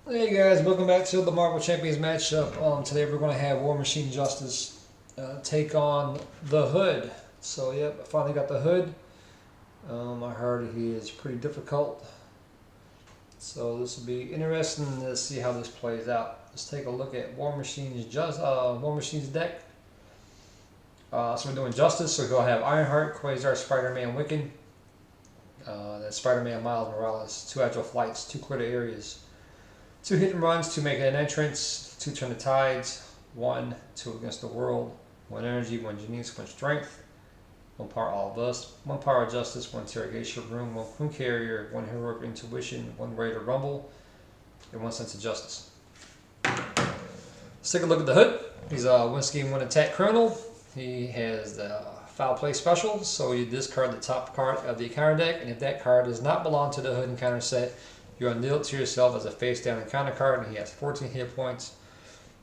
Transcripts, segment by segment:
Hey guys, welcome back to the Marvel Champions matchup. Today we're going to have War Machine Justice take on the Hood. So yep, I finally got the Hood. I heard he is pretty difficult. So this will be interesting to see how this plays out. Let's take a look at War Machine's deck. So we're doing Justice, so we're going to have Ironheart, Quasar, Spiderman, Wiccan. That's Spiderman Miles, Morales, 2 Agile Flights, 2 clear areas. 2 hit and runs, 2 make an entrance, 2 turn the tides, 1, 2 against the world, 1 energy, 1 genius, 1 strength, 1 power all of us, 1 power of justice, 1 interrogation room, 1 Quincarrier, 1 heroic intuition, 1 ready to rumble, and 1 sense of justice. Let's take a look at the Hood. He's a win scheme 1 attack criminal. He has the foul play special, so you discard the top card of the encounter deck, and if that card does not belong to the Hood encounter set, you undeal it to yourself as a face-down encounter card, and he has 14 hit points.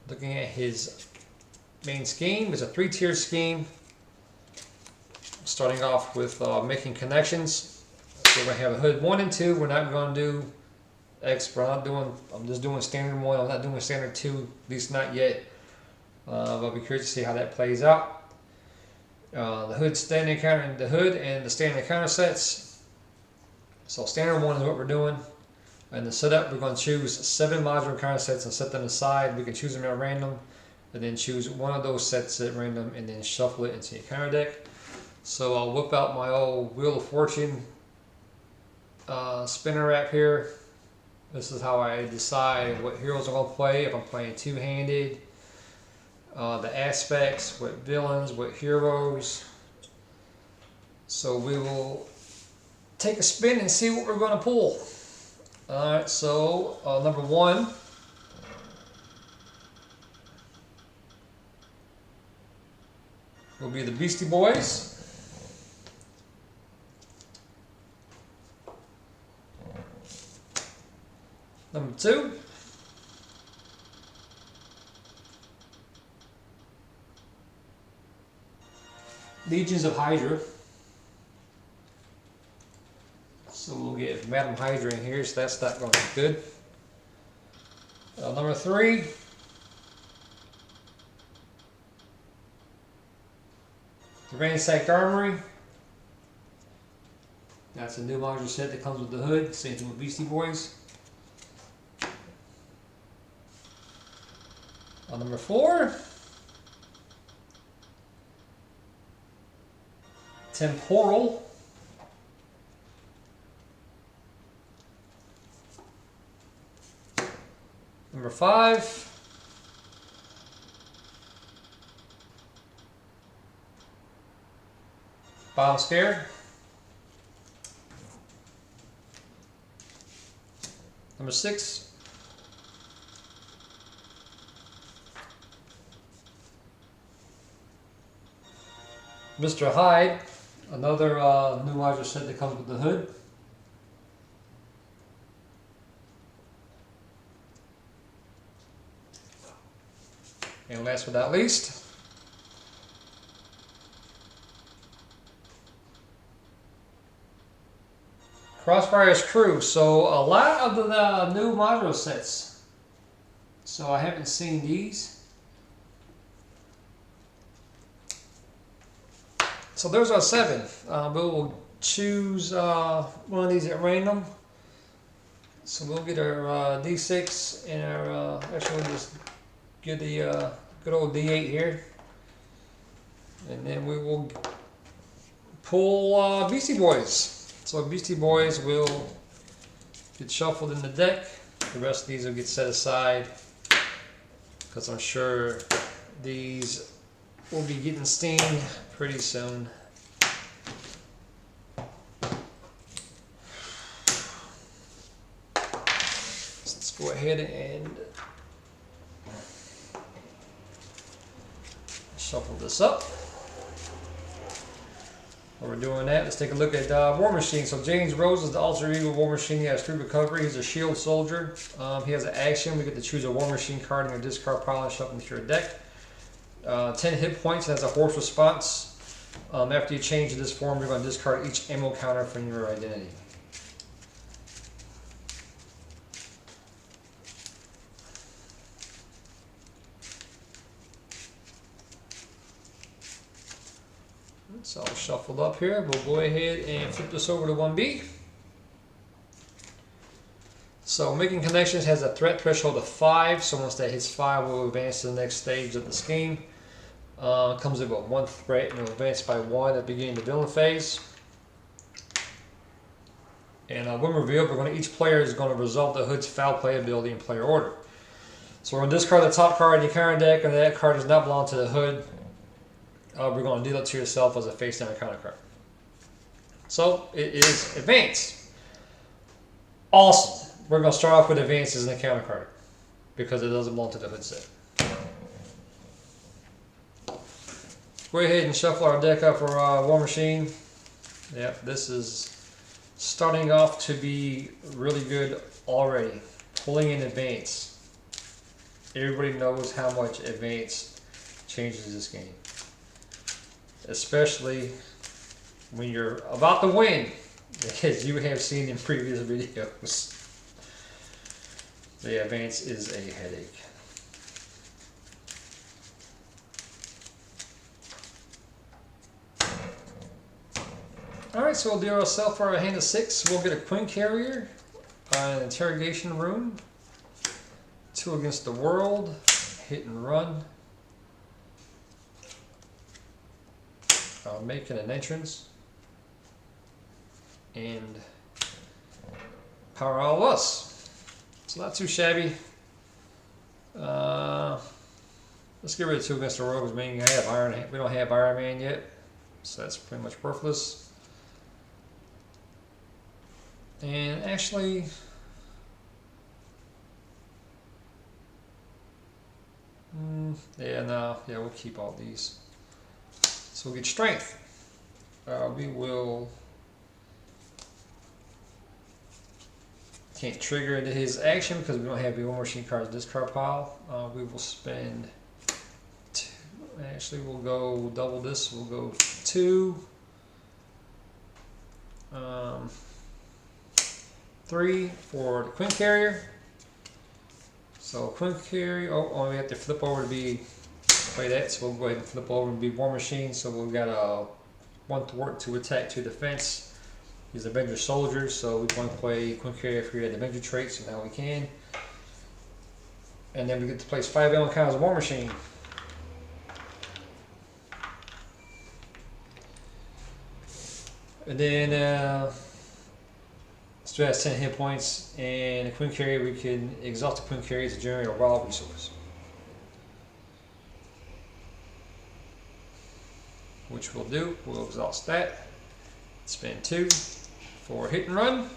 Looking at his main scheme, it's a 3-tier scheme. Starting off with making connections. So we're going to have a Hood 1 and 2. We're not going to do X. I'm just doing standard 1. I'm not doing standard 2, at least not yet. I'll be curious to see how that plays out. The Hood standing encounter, the Hood and the standard encounter sets. So standard 1 is what we're doing. In the setup, we're going to choose 7 modular encounter sets and set them aside. We can choose them at random, and then choose one of those sets at random, and then shuffle it into the encounter deck. So I'll whip out my old Wheel of Fortune spinner wrap here. This is how I decide what heroes I'm going to play. If I'm playing two-handed, the aspects, what villains, what heroes. So we will take a spin and see what we're going to pull. Alright, so number 1 will be the Beastie Boys. Number 2 Legions of Hydra. So we'll get Madam Hydra in here, so that's not going to be good. Number 3, the Ransacked Armory. That's a new modular set that comes with the Hood. Same thing with Beastie Boys. Number 4, Temporal. Number 5, Bomb Scare. Number 6, Mr. Hyde, another new modular set that comes with the Hood. And last but not least, Crossfire's Crew. So a lot of the new modular sets. So I haven't seen these. So there's our 7. But we'll choose one of these at random. So we'll get our D6 and our, actually we'll just get the good old D8 here. And then we will pull Beastie Boys. So Beastie Boys will get shuffled in the deck. The rest of these will get set aside, because I'm sure these will be getting steam pretty soon. So let's go ahead and shuffle this up. While we're doing that, let's take a look at War Machine. So James Rose is the alter ego War Machine. He has 3 recovery. He's a shield soldier. He has an action. We get to choose a War Machine card in your discard pile and shuffle into your deck. 10 hit points. Has a horse response. After you change this form, you're going to discard each ammo counter from your identity. It's all shuffled up here. We'll go ahead and flip this over to 1B. So Making Connections has a threat threshold of 5, so once that hits 5, we'll advance to the next stage of the scheme. Comes in with 1 threat and will advance by 1 at the beginning of the villain phase. And when revealed, each player is going to resolve the hood's foul play ability in player order. So we're going to discard the top card in your current deck, and that card does not belong to the hood. We're going to deal it to yourself as a face-down counter card. So it is Advance. Awesome. We're going to start off with Advance as a counter card because it doesn't belong to the hood set. Go ahead and shuffle our deck up for War Machine. Yep, this is starting off to be really good already. Pulling in Advance. Everybody knows how much Advance changes this game. Especially when you're about to win, as you have seen in previous videos. The Advance is a headache. Alright, so we'll do ourselves for a hand of 6. We'll get a Quincarrier, an Interrogation Room, 2 Against the World, Hit and Run, Making an Entrance, and Power All of Us. It's not too shabby. Let's get rid of 2 Against the World, because we don't have Iron Man yet, so that's pretty much worthless. And actually, we'll keep all these. So we'll get Strength. We will, can't trigger into his action because we don't have the War Machine cards in this card pile. We will spend 2, actually we'll go double this, we'll go 2. 3 for the Quincarrier. So Quincarrier, we have to flip over to be, play that, so we'll go ahead and flip over and be War Machine. So we've got a 1 thwart, 2 attack, 2 defense. He's Avenger Soldier, so we want to play Quincarrier if we had Avenger traits, so now we can. And then we get to place 5 element counters of War Machine. And then still has 10 hit points, and the Quincarrier, we can exhaust the Quincarrier to generate a wild resource, which we'll do. We'll exhaust that. Spend 2 for Hit and Run.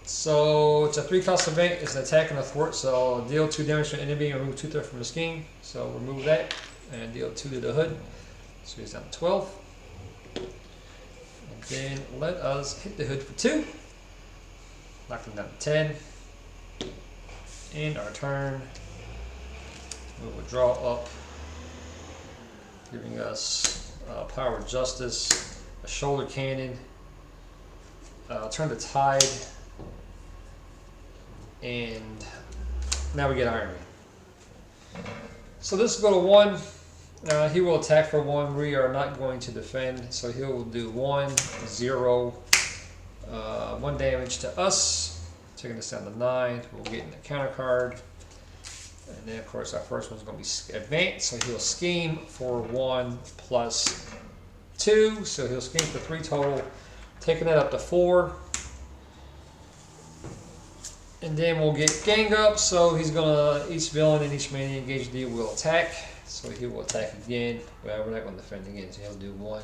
So it's a 3-cost event. It's an attack and a thwart. So deal 2 damage to an enemy and remove 2 threat from the scheme. So remove that and deal 2 to the hood. So he's down to 12. Then let us hit the hood for 2. Knock them down to 10. End our turn. We will draw up, giving us Power of Justice, a Shoulder Cannon, Turn the Tide, and now we get Iron Man. So this will go to 1. He will attack for 1. We are not going to defend, so he will do 1, 0, 1 damage to us, taking us down to 9. We'll get in the counter card, and then of course our first one's going to be Advance, so he'll scheme for 1 plus 2, so he'll scheme for 3 total, taking that up to 4. And then we'll get Gang Up, so he's going to, each villain and each mania engaged deal will attack. So he will attack again. Well, we're not going to defend again, so he'll do 1,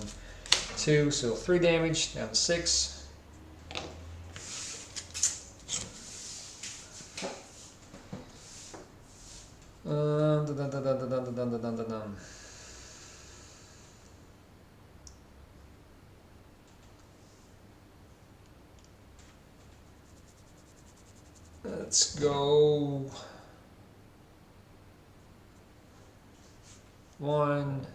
2, so 3 damage, down to 6. Let's go 1,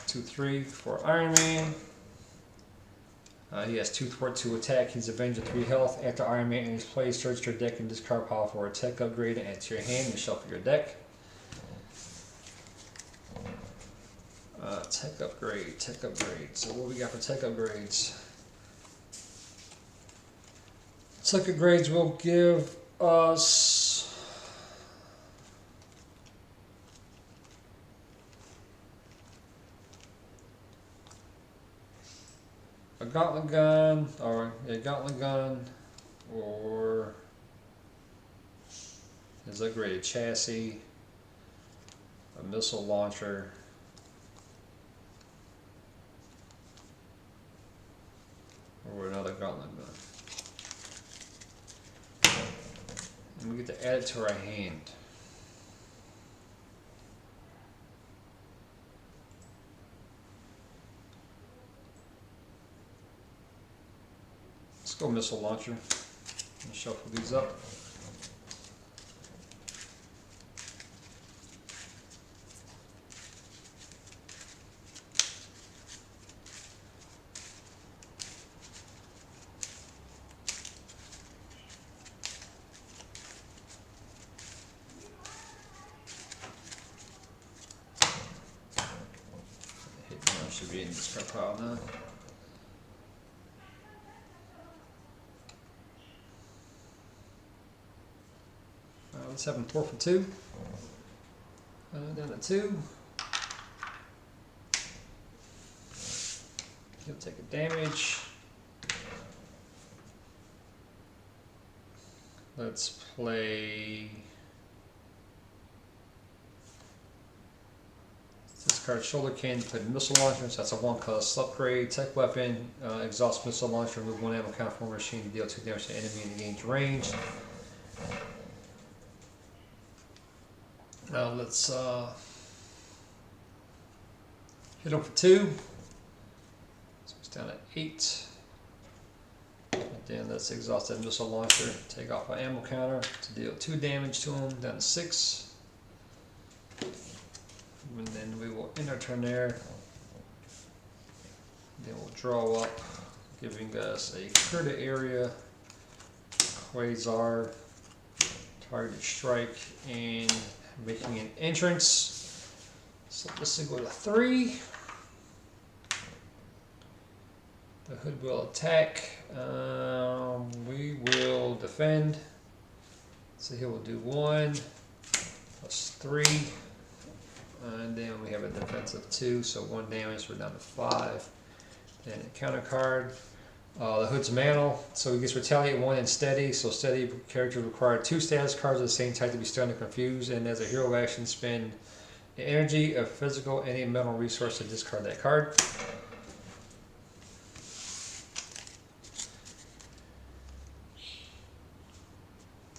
2, 3 for Iron Man. He has 2 thwart, 2 attack. He's Avenger 3 health. After Iron Man enters play, search your deck and discard pile for a tech upgrade and add to your hand and shuffle your deck. Tech upgrade, tech upgrade. So what we got for tech upgrades? Tech upgrades will give us a gauntlet gun, or a gauntlet gun, or his upgraded chassis, a missile launcher, or another gauntlet gun. And we get to add it to our hand. Let's go missile launcher and shuffle these up. Should be in this crap pile now. Let's have them 4 for 2. Down to 2. He'll take a damage. Let's play. Discard shoulder cannon to play the missile launcher, so that's a 1+ upgrade. Tech weapon, exhaust missile launcher, remove 1 ammo count from machine to deal 2 damage to enemy in engaged range. Now let's hit him for 2. So it's down at 8. And then let's exhaust that missile launcher, take off our ammo counter to deal 2 damage to him, down to 6. And then we will end our turn there. Then we'll draw up, giving us a clear the area, Quasar, target strike, and making an entrance. So this will go to 3. The hood will attack. We will defend. So he will do 1 plus 3. And then we have a defensive 2, so 1 damage, we're down to 5. Then a counter card. The hood's mantle, so he gets retaliate 1 and steady. So steady characters require 2 status cards of the same type to be stunned and confused. And as a hero action, spend the energy, a physical, any mental resource to discard that card.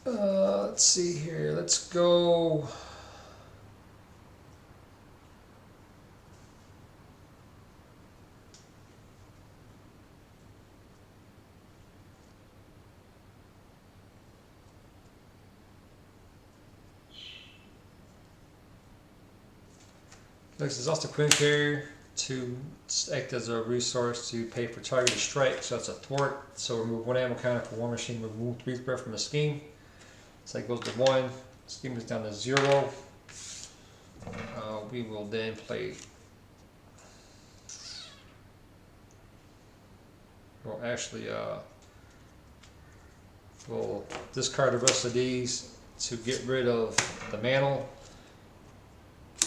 Let's see here. Let's go. Next is also Quincarrier to act as a resource to pay for targeted strike, so that's a thwart. So remove 1 ammo counter for war machine, remove 3 breath from the scheme. So that goes to 1. Scheme is down to 0. We will then play. Well, actually, we'll discard the rest of these to get rid of the mantle.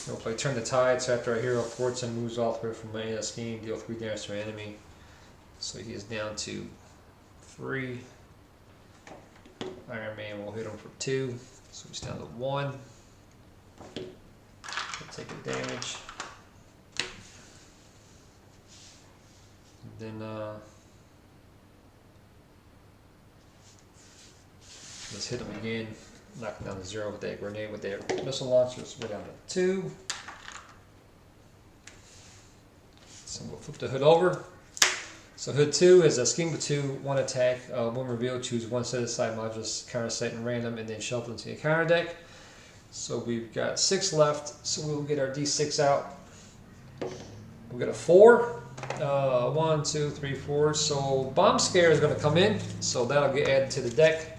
We'll play Turn the Tide, so after our hero thwarts and moves off the way from the scheme, deal 3 damage to an enemy. So he is down to 3. Iron Man will hit him for 2, so he's down to 1. He'll take a damage. And then let's hit him again. Knock him down to 0 with that grenade with that missile launcher, so we're down to 2. So we'll flip the hood over. So hood 2 is a scheme of 2, 1 attack, 1 reveal, choose 1 set aside modules, counter set and random, and then shuffle into your counter deck. So we've got 6 left, so we'll get our D6 out. We'll get a 4. 1, 2, 3, 4. So Bomb Scare is going to come in, so that'll get added to the deck.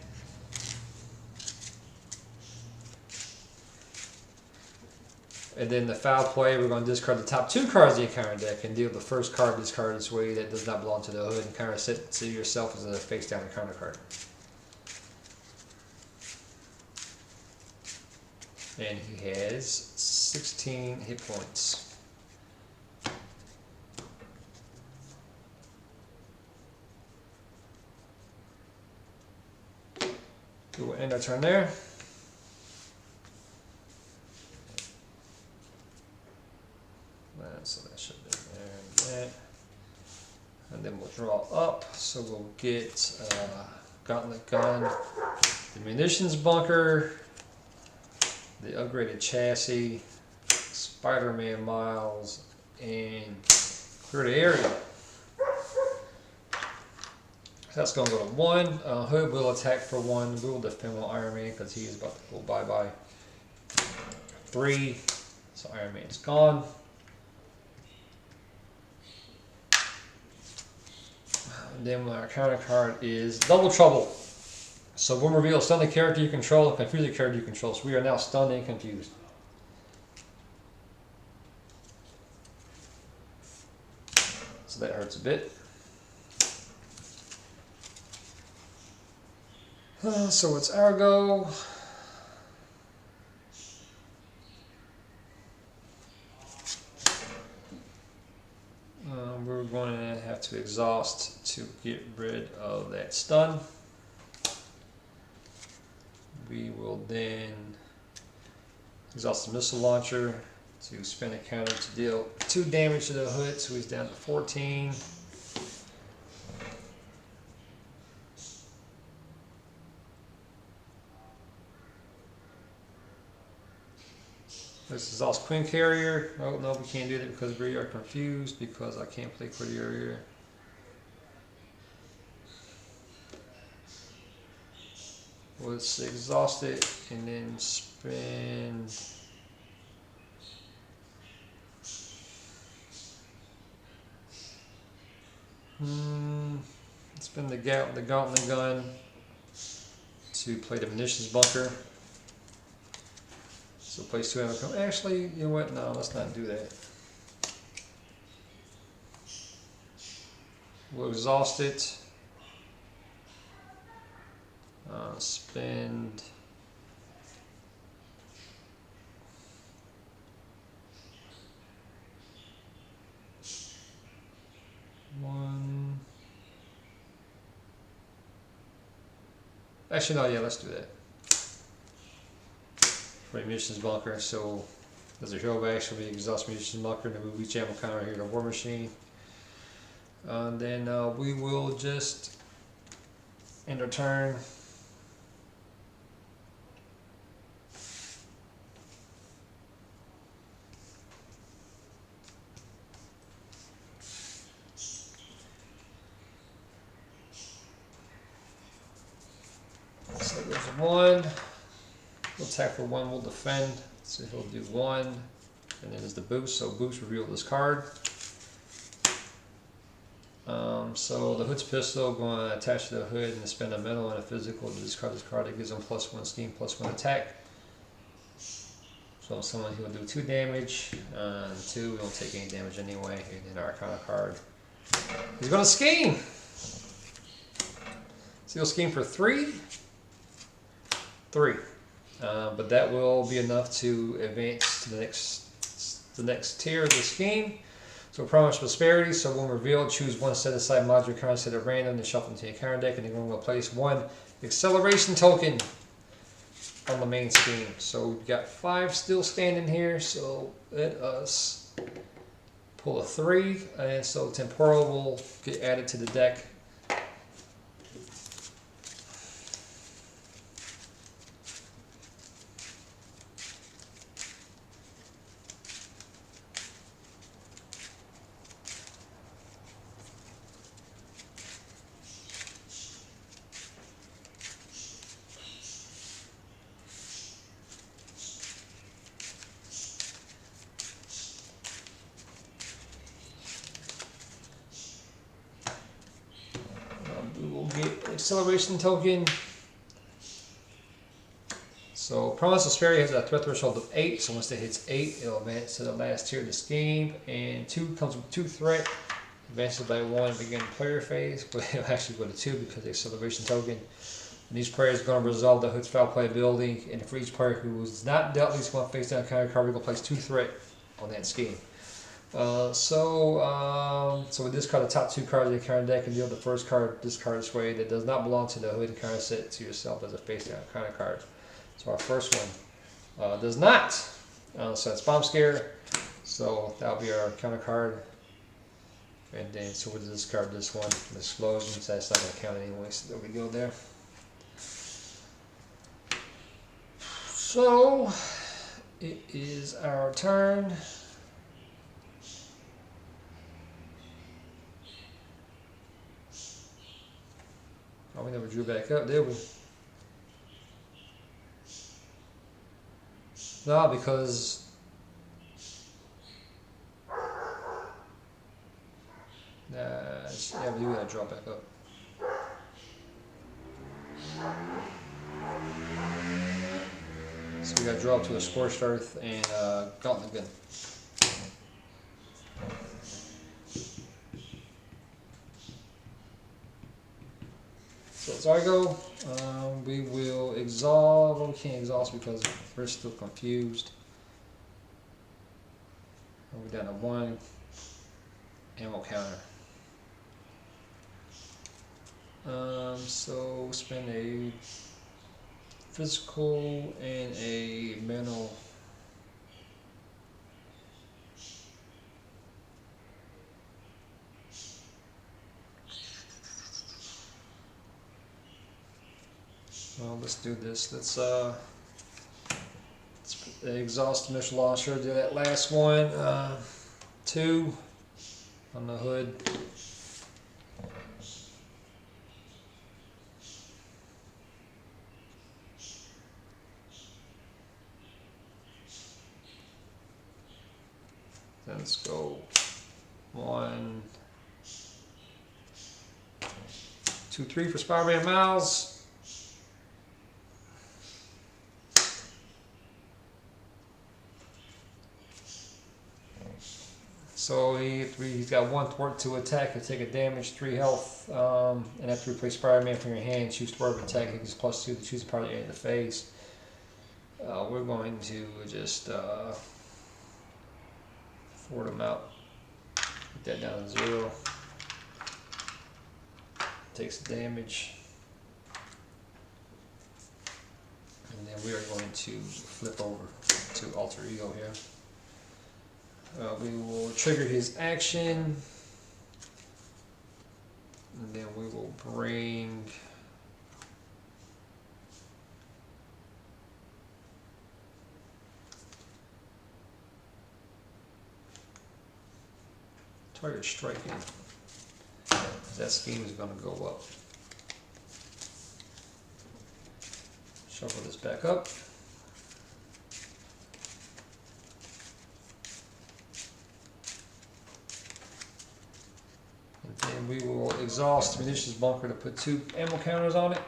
And then the foul play, we're going to discard the top 2 cards of the encounter deck and deal the first card discarded this way that does not belong to the hood and kind of set to yourself as a face down encounter card. And he has 16 hit points. We'll end our turn there. So that should be there and that. And then we'll draw up. So we'll get Gauntlet Gun, the munitions bunker, the upgraded chassis, Spiderman Miles, and clear the area. That's going to go to 1. Hood will attack for 1. We will defend with Iron Man because he is about to go bye-bye. 3. So Iron Man's gone. And then our counter card is Double Trouble. So when reveal, stun the character you control and confuse the character you control. So we are now stunned and confused. So that hurts a bit. So it's our go. We're going to have to exhaust to get rid of that stun. We will then exhaust the missile launcher to spin a counter to deal 2 damage to the hood, so he's down to 14. Let's exhaust Quincarrier. Oh no, we can't do that because we are confused because I can't play Quincarrier. Let's exhaust it and then spin. Spin the Gauntlet Gun to play the munitions bunker. So place 2 ammo. Actually, you know what? No, let's not do that. We'll exhaust it. Spend. One. Actually, no, yeah, let's do that. For a munitions bunker, so as a hero action, we exhaust munitions bunker and then move each ammo counter here to War Machine. And then we will just end our turn. So there's 1. We'll attack for 1, we'll defend. So he'll do 1. And then there's the boost. So boost, reveal this card. So the hood's pistol, going to attach to the hood and spend a mental and a physical to discard this card. It gives him +1 steam, +1 attack. So on someone he will do 2 damage. 2, we won't take any damage anyway. And then our counter card. He's going to scheme. So he'll scheme for 3. 3. But that will be enough to advance to the next tier of the scheme. So promise prosperity. So when revealed, choose 1 set aside modular current set at random and shuffle into your counter deck, and then we're going to place 1 acceleration token on the main scheme. So we've got 5 still standing here. So let us pull a 3, and so temporal will get added to the deck. We will get acceleration token. So So Promise of Prosperity has a threat threshold of 8, so once it hits 8, it'll advance to the last tier of the scheme. And 2 comes with 2 threat, advances by 1 begin player phase, but it'll actually go to 2 because of the acceleration token. And these players are going to resolve the Hood's foul playability, and for each player who is not dealt at least one face down counter card, we're going to place 2 threat on that scheme. So we discard the top 2 cards of the counter deck and deal the first card discard this way that does not belong to the Hood counter set to yourself as a face down counter card. So our first one does not. So it's Bomb Scare. So that'll be our counter card. And then so we'll discard this one, the explosion. So that's not going to count anyway. So there we go there. So it is our turn. Oh, we never drew back up, did we? No, because yeah, we do gotta draw back up. So we gotta draw up to a Scorched Earth and Gauntlet Gun. So it's Argo. We will exhaust. Well, we can't exhaust because we're still confused. We're down to 1 ammo counter. So spend a physical and a mental. Well, let's do this. Let's exhaust the missile launcher. Do that last one. 2 on the Hood. Then let's go 1, 2, 3 for Spiderman Miles. So he's got 1 thwart to attack. He'll take a damage, 3 health, and after you play Spider-Man from your hand, choose thwart of attack. He gets +2 to choose a part in the face. We're going to just thwart him out. Put that down to 0. Takes the damage. And then we are going to flip over to Alter Ego here. We will trigger his action, and then we will bring target strike in. That scheme is going to go up. Shuffle this back up. And we will exhaust the munitions bunker to put 2 ammo counters on it.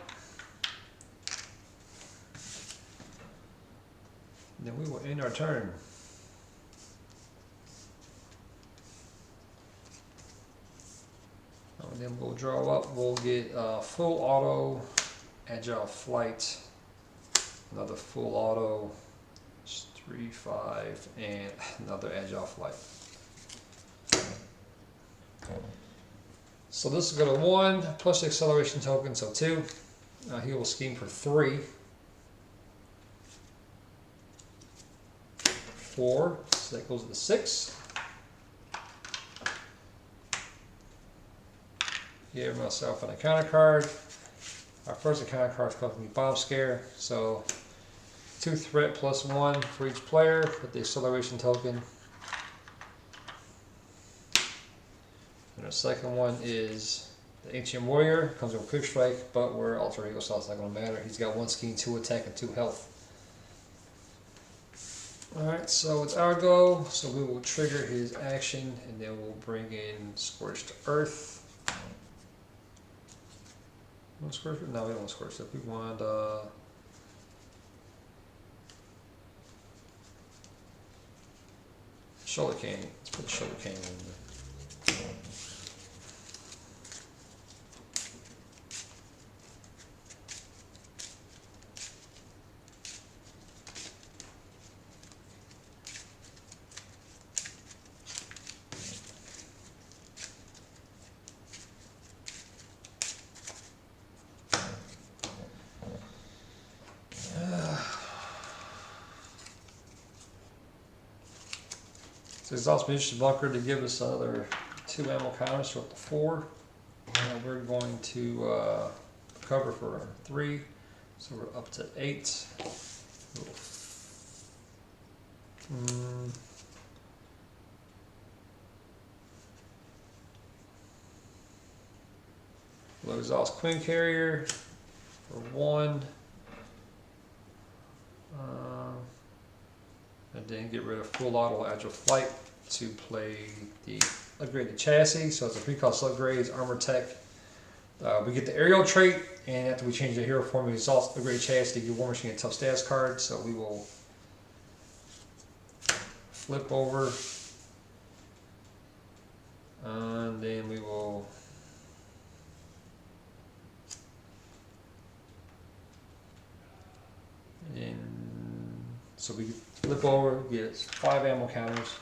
And then we will end our turn. And then we'll draw up, we'll get full auto, Agile Flight, another full auto, 3, 5, and another Agile Flight. So this is going to 1 plus the acceleration token, so 2. He will scheme for 3. 4, so that goes to 6. Give myself an encounter card. Our first encounter card is going to be Bomb Scare, so 2 threat plus 1 for each player with the acceleration token. And our second one is the Ancient Warrior. Comes with a Quick Strike, but we're Alter Ego, so it's not going to matter. He's got 1 scheme, 2 attack, and 2 health. Alright, so it's our go. So we will trigger his action, and then we'll bring in Scorched Earth. Want Scorched Earth? No, we don't want Scorched Earth. We want Shoulder candy. Let's put the shoulder candy in there. So exhaust munition bunker to give us another 2 ammo counters, so up to 4. And we're going to cover for 3, so we're up to 8. Low exhaust Quincarrier for 1. And then get rid of full auto Agile Flight to play the upgraded chassis. So it's a pre-cost upgrades, armor tech. We get the aerial trait, and after we change the hero form, we exhaust upgrade chassis to give War Machine a tough stats card. So we will flip over, and then we will so we flip over, get 5 ammo counters.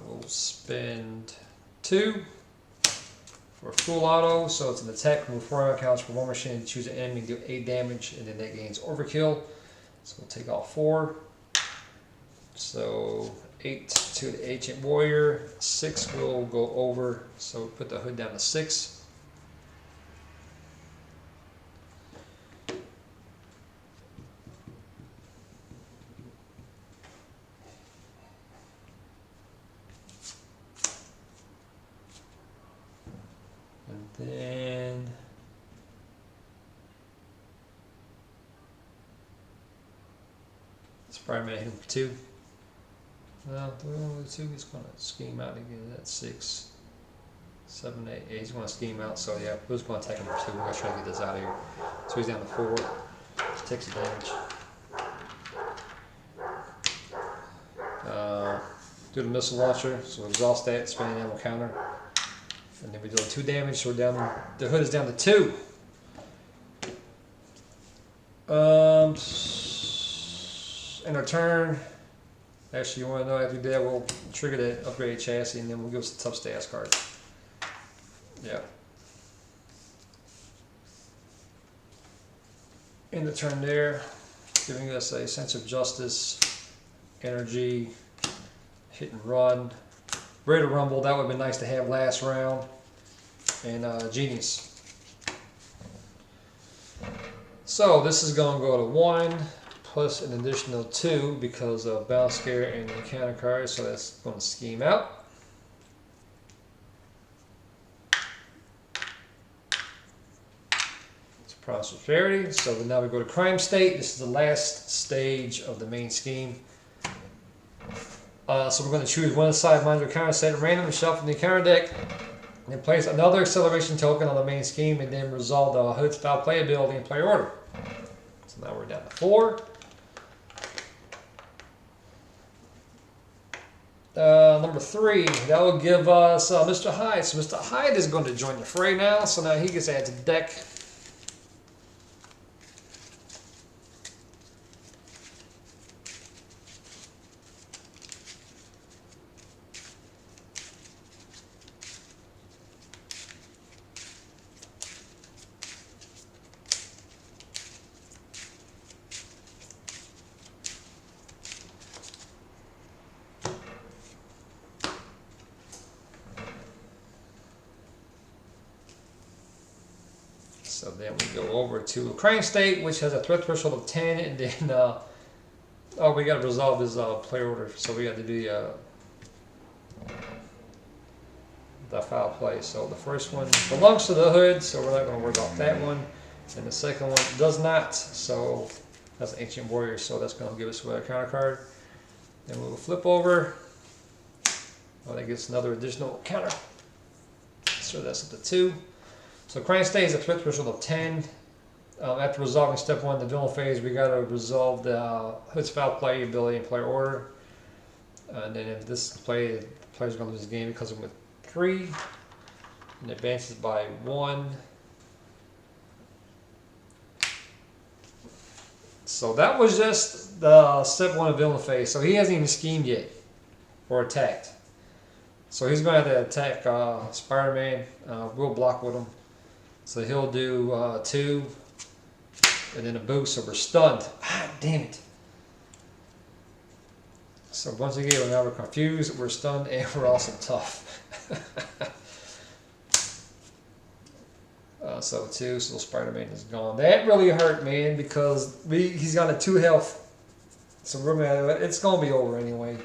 We'll spend 2 for full auto, so it's an attack. Remove 4 ammo counters for War Machine. Choose an enemy, do 8 damage, and then that gains overkill. So we'll take off 4. So 8 to the Ancient Warrior. 6 will go over, so put the hood down to 6. And then Spiderman hit him for 2. Well, do we want to do 2? He's going to scheme out again. That's 6, 7, 8. Yeah, he's going to scheme out. So yeah, we're just going to attack him for 2. We're going to try to get this out of here. So he's down to 4. Takes the damage. Do the missile launcher. So exhaust that, spend an ammo counter. And then we do 2 damage. So we're down. The hood is down to 2. In our turn. Actually, you want to know after we do that, we'll trigger the upgraded chassis, and then we'll give us a tough stats card. Yeah. In the turn there, giving us a sense of justice, energy, hit and run. Ready to rumble, that would have been nice to have last round. And genius. So this is going to go to 1. Plus an additional 2 because of bounce scare and the counter card, so that's going to scheme out. It's a promise of prosperity. So now we go to crime state. This is the last stage of the main scheme. So we're going to choose one side modular counter set at random and shuffle the counter deck, and then place another acceleration token on the main scheme, and then resolve the hood's foul playability in player order. So now we're down to 4. Number 3, that will give us Mr. Hyde. So Mr. Hyde is going to join the fray now. So now he gets added to the deck. So then we go over to crime state, which has a threat threshold of 10, and then we got to resolve his player order. So we got to do the foul play. So the first one belongs to the hood, so we're not going to worry about that one. And the second one does not, so that's an Ancient Warrior, so that's going to give us a counter card. Then we'll flip over. Oh, that gets another additional counter. So that's up to 2. So Crank stays at threat threshold of 10. After resolving step 1 in the villain phase, we got to resolve the hood's foul play ability and player order. And then if this play, the player's going to lose the game because of with 3. And advances by 1. So that was just the step 1 of villain phase. So he hasn't even schemed yet or attacked. So he's going to have to attack Spider-Man. We'll block with him. So he'll do 2. And then a boost, so we're stunned. Ah, damn it. So once again, now we're confused, we're stunned, and we're also tough. So 2, so Spider-Man is gone. That really hurt, man, because he's got a 2 health. So we're gonna, it's going to be over anyway.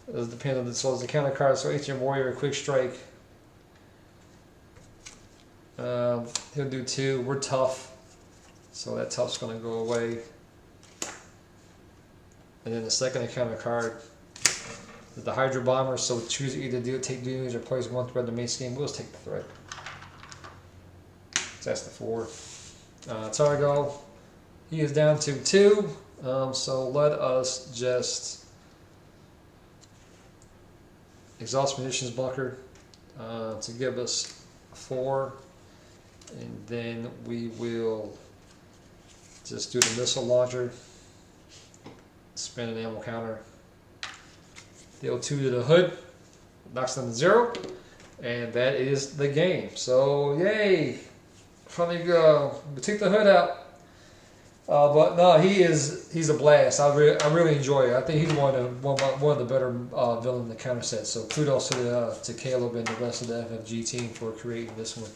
It depends on so it's the counter card. So Ancient Warrior, Quick Strike. He'll do 2. We're tough. So that tough's going to go away. And then the second encounter card is the Hydra Bomber. So choose either take damage or place 1 thread in the main scheme. We'll just take the thread. So that's the 4. Targo, he is down to 2. So let us just exhaust munitions bunker to give us 4. And then we will just do the missile launcher, spin an ammo counter, deal 2 to the hood, knocks them to 0, and that is the game. So yay! Finally we took the hood out, but no, he's a blast. I really enjoy it. I think he's one of the better villains in the counter set. So kudos to Caleb and the rest of the FFG team for creating this one.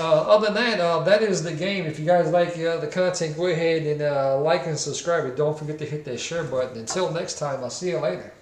Other than that, that is the game. If you guys like the content, go ahead and like and subscribe. And don't forget to hit that share button. Until next time, I'll see you later.